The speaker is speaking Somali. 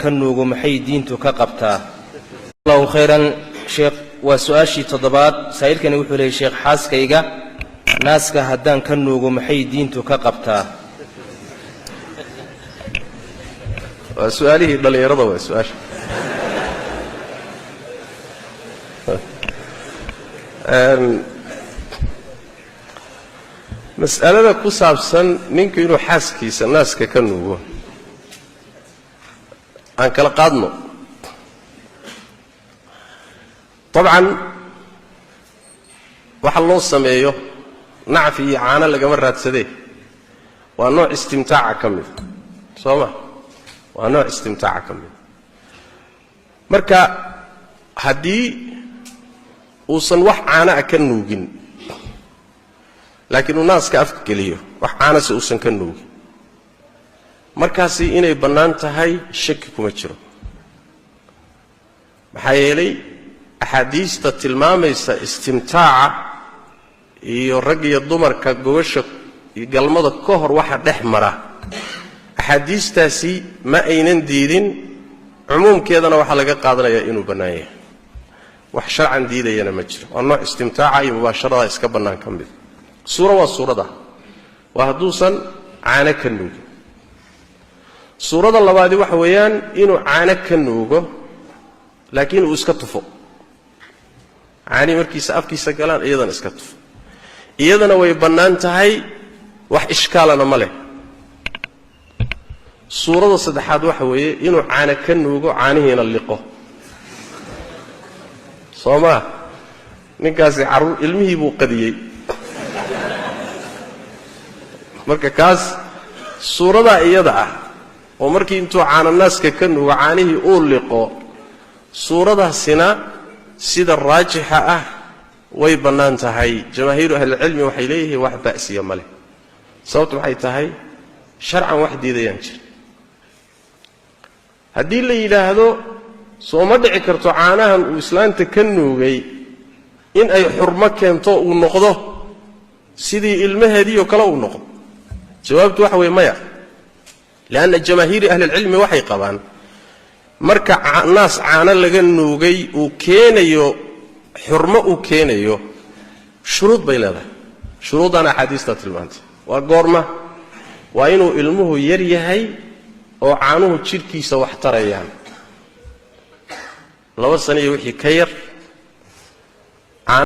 كنوغو محي دينتو كقبتا الله خيرا شيخ وسؤاشي تضباط سائل كان يقول لي شيخ حاسكيغا ناسكا هدان كنوغو محي دينتو كقبتا سؤالي بل يرضى سؤال مسألة كوسابسن نينكو إنو حاسكيس الناس كنوغو أنك لقادنو طبعا waxa loo sameeyo nacfi caana laga marraadsaday waa nooc istimtaaca kamid sooma waa nooc istimtaaca kamid marka hadii uusan wax caana ka nuugin laakiin uu naaska afka geliyo wax caana si uusan ka nuugin markaasi inay banaan tahay shaki kuma jiro maxaa yeelay axaadiista tilmaamaysa istimtaaca iyo rag iyo dumarka gobasha galmada ka hor waxa dhex mara axaadiistaasi ma aynan diidin umumkeedana waxa laga qaadanayaa inuu banaan yahay wax sharcan diidayna ma jiro oo nooc istimtaaca iyo mubaasharada iska banaan ka mid suurada waa haduusan caana ka nuugin suurada labaad waxa weeyaan inuu caana ka nuugo laakiin uu iska tufo caani markiisa afkiisa galaan iyadana iska tufo iyadana way banaan tahay wax ishkaalana ma leh suurada saddexaad waxa weeye inuu caana ka nuugo caanihiina liqo sooma ninkaasi caruur ilmihii buu qadiyay marka kaas suurada iyada ah oo markii intuu caana naaska ka nuugo caanihii uu liqo suuradaasina sida raajixa ah way banaan tahay jamaahiir ahli cilmi waxay leeyihiin wax baasiya male sababtu waxay tahay sharcan wax diidayaan jir hadii la yiraahdo soo ma dhici karto caanahan uu islaanta ka nuugay in ay xurmo keento uu noqdo sidii ilmaheedii kala uu noqdo jawaabtu waxa way maya laana jamaahiir ahli cilmi waxay qabaan marka naas caana laga nuugay uu keenayo xurmo uu keenayo shuruud bay leedahay shuruudana xadiista tilmaantay waa goorma waa inuu ilmuhu yar yahay oo caanuhu jirkiisa wax tarayaan 2 sano iyo wixii ka yar